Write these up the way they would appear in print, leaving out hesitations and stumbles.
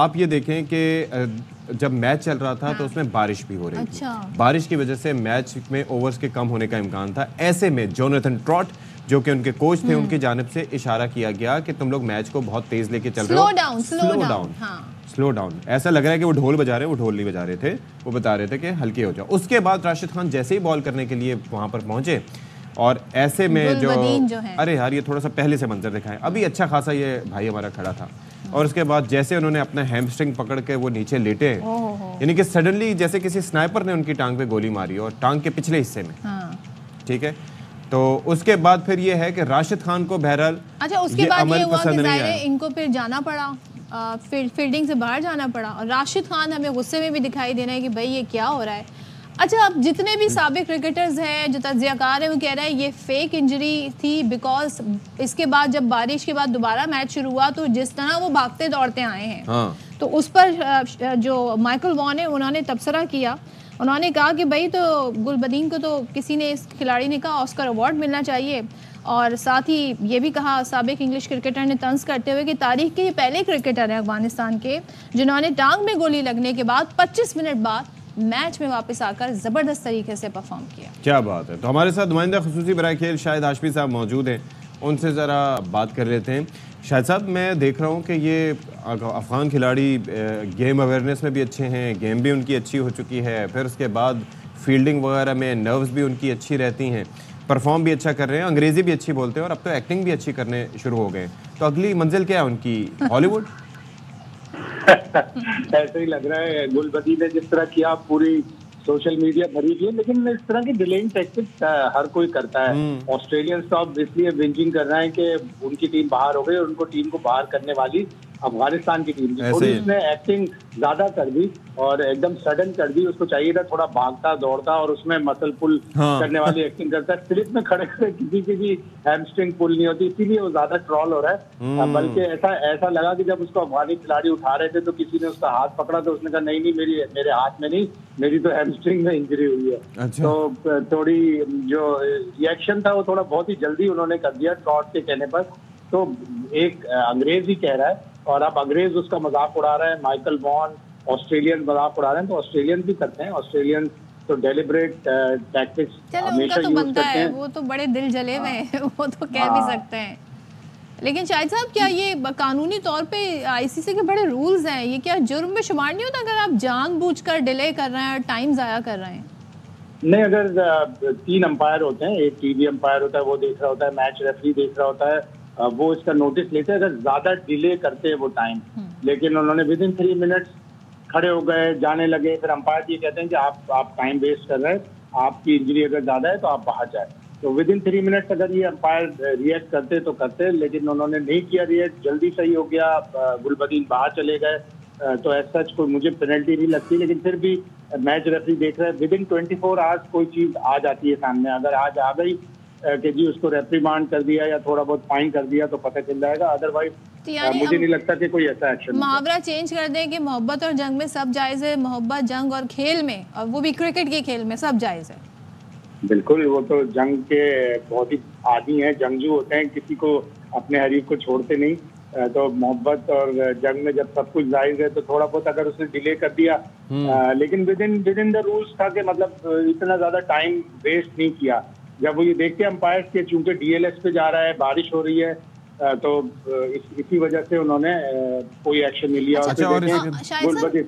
आप ये देखें कि जब मैच चल रहा था तो उसमें बारिश भी हो रही थी। बारिश की वजह से मैच में ओवर्स के कम होने का इम्कान था। ऐसे में जोनाथन ट्रॉट जो कि उनके कोच थे, उनकी जानिब से इशारा किया गया कि तुम लोग मैच को बहुत तेज लेके चल रहे हो, स्लो डाउन। ऐसा लग रहा है कि वो ढोल बजा रहे हैं, वो ढोल नहीं बजा रहे थे, वो बता रहे थे कि हल्के हो जाओ। उसके बाद राशिद खान जैसे ही बॉल करने के लिए वहां पर पहुंचे और ऐसे में जो अरे यार ये थोड़ा सा पहले से मंजर दिखाएं, अभी अच्छा खासा ये भाई हमारा खड़ा था और उसके बाद जैसे उन्होंने अपना हैमस्ट्रिंग पकड़ के वो नीचे लेटे, यानी कि सडनली जैसे किसी स्नाइपर ने उनकी टांग पे गोली मारी और टांग के पिछले हिस्से में। ठीक है, तो उसके बाद फिर ये है कि राशिद खान को बहरहाल उसके बाद ये हुआ कि इनको फिर जाना पड़ा, फील्डिंग से बाहर जाना पड़ा और राशिद खान हमें गुस्से में भी दिखाई दे रहा है कि भाई ये क्या हो रहा है। अच्छा, अब जितने भी साबिक क्रिकेटर्स हैं जो तज्जियाकार हैं वो कह रहे हैं ये फेक इंजरी थी, बिकॉज इसके बाद जब बारिश के बाद दोबारा मैच शुरू हुआ तो जिस तरह वो भागते दौड़ते आए हैं तो उस पर जो माइकल वॉन है उन्होंने तबसरा किया। उन्होंने कहा कि भाई तो गुलबदीन को तो किसी ने, इस खिलाड़ी ने कहा ऑस्कर अवार्ड मिलना चाहिए और साथ ही ये भी कहा साबिक इंग्लिश क्रिकेटर ने तंज करते हुए कि तारीख के ये पहले क्रिकेटर हैं अफगानिस्तान के जिन्होंने टांग में गोली लगने के बाद 25 मिनट बाद मैच में वापस आकर जबरदस्त तरीके से परफॉर्म किया। क्या बात है। तो हमारे साथ नुमाइंदा खुसूसी बराए खेल शाहिद हाशमी साहब मौजूद हैं, उनसे ज़रा बात कर लेते हैं। शाहिद साहब, मैं देख रहा हूँ कि ये अफ़गान खिलाड़ी गेम अवेयरनेस में भी अच्छे हैं, गेम भी उनकी अच्छी हो चुकी है, फिर उसके बाद फील्डिंग वगैरह में नर्व्स भी उनकी अच्छी रहती हैं, परफॉर्म भी अच्छा कर रहे हैं, अंग्रेज़ी भी अच्छी बोलते हैं और अब तो एक्टिंग भी अच्छी करने शुरू हो गए। तो अगली मंजिल क्या है उनकी, हॉलीवुड? ऐसे ही लग रहा है। गुलबदी ने जिस तरह किया पूरी सोशल मीडिया भरी हुई है, लेकिन इस तरह की डिलेइंग टैक्टिक्स हर कोई करता है। ऑस्ट्रेलियंस तो अब इसलिए विंचिंग कर रहे हैं कि उनकी टीम बाहर हो गई और उनको टीम को बाहर करने वाली अफगानिस्तान की टीम थी, थोड़ी उसने एक्टिंग ज्यादा कर दी और एकदम सडन कर दी। उसको चाहिए था थोड़ा भागता दौड़ता और उसमें मसल पुल करने वाली एक्टिंग करता है। स्लिप में खड़े खड़े किसी की भी हैमस्ट्रिंग पुल नहीं होती, इसीलिए वो ज्यादा ट्रॉल हो रहा है। बल्कि ऐसा लगा कि जब उसको अफगानी खिलाड़ी उठा रहे थे तो किसी ने उसका हाथ पकड़ा तो उसने कहा नहीं मेरे हाथ में नहीं, मेरी तो हैमस्ट्रिंग में इंजरी हुई है। अच्छा। तो थोड़ी जो रिएक्शन था वो थोड़ा बहुत ही जल्दी उन्होंने कर दिया ट्रॉट के कहने पर। तो एक अंग्रेज ही कह रहा है और अब अंग्रेज उसका मजाक उड़ा रहा है, माइकल वॉन ऑस्ट्रेलियन मजाक उड़ा रहे हैं, तो ऑस्ट्रेलियन भी करते हैं। ऑस्ट्रेलियन तो डेलिब्रेट टैक्टिक्स हमेशा यूज करते हैं। वो तो बड़े दिल जले हुए हैं, वो तो कह भी सकते हैं। लेकिन शाहिद साहब, क्या ये कानूनी तौर पे आईसीसी के बड़े रूल्स हैं, ये क्या जुर्म में शुमार नहीं होता अगर आप जानबूझकर डिले कर रहे हैं और टाइम जाया कर रहे हैं? नहीं, अगर 3 अंपायर होते हैं, एक टीवी अंपायर होता है वो देख रहा होता है, मैच रेफरी देख रहा होता है, वो इसका नोटिस लेते हैं अगर ज्यादा डिले करते हैं वो टाइम। लेकिन उन्होंने विद इन 3 मिनट्स खड़े हो गए, जाने लगे, फिर अंपायर ये कहते हैं कि आप टाइम वेस्ट कर रहे हैं, आपकी इंजरी अगर ज्यादा है तो आप बाहर जाए। तो विद इन 3 मिनट्स अगर ये अंपायर रिएक्ट करते तो करते, लेकिन उन्होंने नहीं किया रिएक्ट, जल्दी सही हो गया, गुलबदीन बाहर चले गए। तो एज सच कोई मुझे पेनल्टी नहीं लगती, लेकिन फिर भी मैच रेफरी देख रहे हैं विद इन 24 आवर्स कोई चीज आ जाती है सामने। अगर आज आ गई कि जी उसको रेप्रीमांड कर दिया या थोड़ा बहुत फाइन कर दिया तो पता चल जाएगा, अदरवाइज मुझे नहीं लगता कि कोई ऐसा एक्शन। मुहावरा चेंज कर दें कि मोहब्बत और जंग में सब जायज है, मोहब्बत जंग और खेल में, और वो भी क्रिकेट के खेल में सब जायज है। बिल्कुल, वो तो जंग के बहुत ही आदी हैं, जंगजू होते हैं, किसी को अपने हरीफ को छोड़ते नहीं। तो मोहब्बत और जंग में जब सब कुछ जायज है तो थोड़ा बहुत अगर उसने डिले कर दिया, लेकिन विद इन द रूल्स था कि मतलब इतना ज्यादा टाइम वेस्ट नहीं किया। जब वो ये देखते हैं अंपायर के चूंकि डीएलएस पे जा रहा है, बारिश हो रही है, तो इसी वजह से उन्होंने कोई एक्शन नहीं लिया।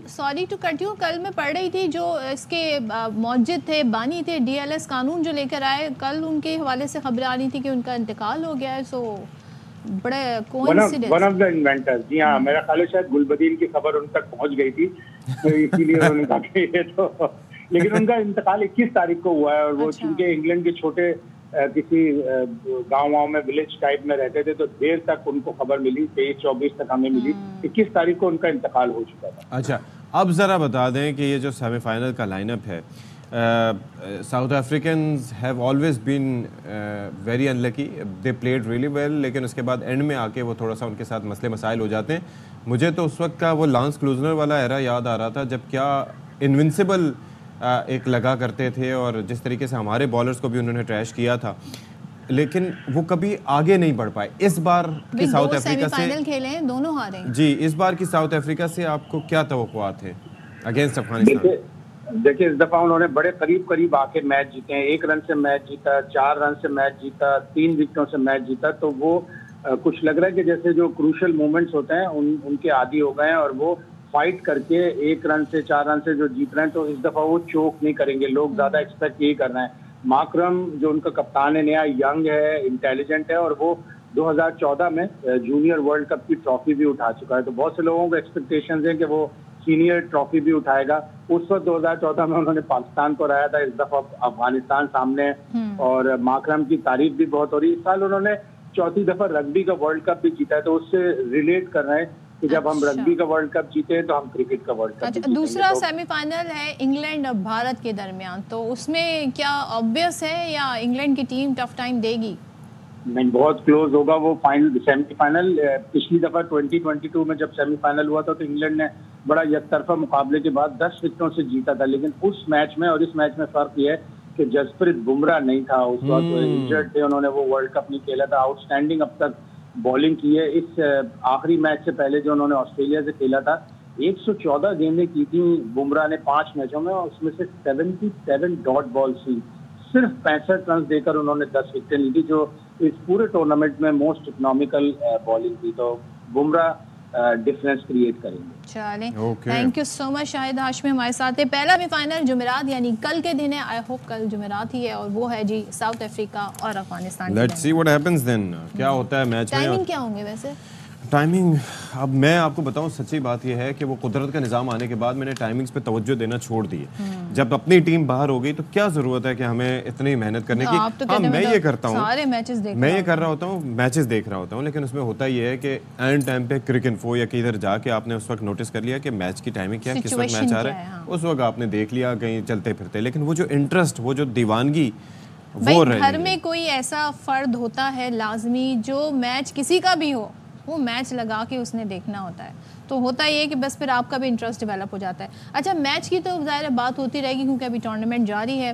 सॉरी टू कट यू, कल मैं पढ़ रही थी जो इसके मौजिद थे, बानी थे, डीएलएस कानून जो लेकर आए, कल उनके हवाले से खबर आ रही थी कि उनका इंतकाल हो गया है। सो बड़े coincidence, one of the inventors. जी हाँ, मेरा ख्याल है शायद गुलबदीन की खबर उन तक पहुंच गई थी, तो इसीलिए उन्होंने कहा कि ये तो। लेकिन उनका इंतकाल 21 तारीख को हुआ है और वो चूंकि इंग्लैंड के छोटे किसी गाँव में विलेज टाइप में रहते थे तो देर तक उनको खबर मिली, 23-24 तक हमें मिली, 21 तारीख को उनका इंतकाल हो चुका था। अच्छा, अब जरा बता दें कि ये जो सेमीफाइनल का लाइनअप है, South Africans have always been very unlucky, they played really well, लेकिन उसके बाद एंड में आके वो थोड़ा सा उनके साथ मसले मसाइल हो जाते हैं। मुझे तो उस वक्त का वो लांस क्लूजनर वाला एरा याद आ रहा था जब क्या इनविंसिबल एक लगा करते थे और जिस तरीके से हमारे बॉलर्स को भी उन्होंने ट्रैश किया था। लेकिन वो कभी आगे नहीं बढ़ पाए। इस बार की साउथ अफ्रीका से सेमीफाइनल खेले हैं, दोनों हारे जी। इस बार की साउथ अफ्रीका से आपको क्या तवक्कुआत है अगेंस्ट अफगानिस्तान? देखिए इस दफा उन्होंने बड़े करीब करीब आके मैच जीते हैं। 1 रन से मैच जीता, 4 रन से मैच जीता, 3 विकेटों से मैच जीता। तो वो कुछ लग रहा है कि जैसे जो क्रूशियल मोमेंट्स होते हैं उनके आदी हो गए हैं और वो फाइट करके 1 रन से 4 रन से जो जीत रहे हैं, तो इस दफा वो चोक नहीं करेंगे। लोग ज्यादा एक्सपेक्ट यही कर रहे हैं। माकरम जो उनका कप्तान है, नया, यंग है, इंटेलिजेंट है और वो 2014 में जूनियर वर्ल्ड कप की ट्रॉफी भी उठा चुका है। तो बहुत से लोगों को एक्सपेक्टेशंस हैं कि वो सीनियर ट्रॉफी भी उठाएगा। उस वक्त 2014 में उन्होंने पाकिस्तान को हराया था, इस दफा अफगानिस्तान सामने है और माकरम की तारीफ भी बहुत हो रही है। इस साल उन्होंने चौथी दफा रग्बी का वर्ल्ड कप भी जीता है, तो उससे रिलेट कर रहे हैं कि जब हम रग्बी का वर्ल्ड कप जीते हैं तो हम क्रिकेट का वर्ल्ड कप। दूसरा सेमीफाइनल है इंग्लैंड और भारत के दरमियान, तो उसमें क्या ऑब्वियस है या इंग्लैंड की टीम टफ टाइम देगी? नहीं, बहुत क्लोज होगा वो फाइनल सेमीफाइनल। पिछली दफा 2022 में जब सेमीफाइनल हुआ था तो इंग्लैंड ने बड़ा एकतरफा मुकाबले के बाद 10 विकेटों से जीता था। लेकिन उस मैच में और इस मैच में फर्क यह है कि जसप्रीत बुमराह नहीं था उस वक्त, इंजर्ड थे, उन्होंने वो वर्ल्ड कप नहीं खेला था। आउटस्टैंडिंग अब तक बॉलिंग की है। इस आखिरी मैच से पहले जो उन्होंने ऑस्ट्रेलिया से खेला था, 114 गेंदें की थी बुमराह ने 5 मैचों में और उसमें से 77 डॉट बॉल्स थी। सिर्फ 65 रन देकर उन्होंने 10 विकेटें ली थी, जो इस पूरे टूर्नामेंट में मोस्ट इकोनॉमिकल बॉलिंग थी। तो बुमराह डिफरेंस क्रिएट करेंगे। चलें, thank you so much. Shahid Hashmi हमारे साथ है। पहला भी फाइनल जुमेरात यानी कल के दिन है, आई होप कल जुमेरात ही है, और वो है जी साउथ अफ्रीका और Afghanistan. Let's see what happens then. क्या होता है मैच में? टाइमिंग क्या होंगे वैसे? टाइमिंग, अब मैं आपको बताऊं, सच्ची बात यह है कि वो कुदरत का निज़ाम आने के बाद मैंने टाइमिंग्स पे तवज्जो देना छोड़ दी है। जब अपनी टीम बाहर हो गई तो क्या जरूरत है कि हमें इतनी मेहनत करने की? हाँ, मैं ये करता हूँ, सारे मैचेस देख मैं ये कर रहा होता हूँ, मैचेस देख रहा होता हूँ, लेकिन उसमें होता ये है कि एंड टाइम पे क्रिक इन्फो या किधर जाके आपने उस वक्त नोटिस कर लिया कि मैच की टाइमिंग क्या है, किस वक्त मैच आ रहा है, उस वक्त आपने देख लिया कहीं चलते फिरते। लेकिन वो जो इंटरेस्ट, वो जो दीवानगी, वो घर में कोई ऐसा फर्द होता है लाजमी जो मैच किसी का भी हो वो मैच लगा के उसने देखना होता है, तो होता ये है कि बस फिर आपका भी इंटरेस्ट डेवलप हो जाता है। अच्छा, मैच की तो ज़ाहिर बात होती रहेगी क्योंकि अभी टूर्नामेंट जारी है,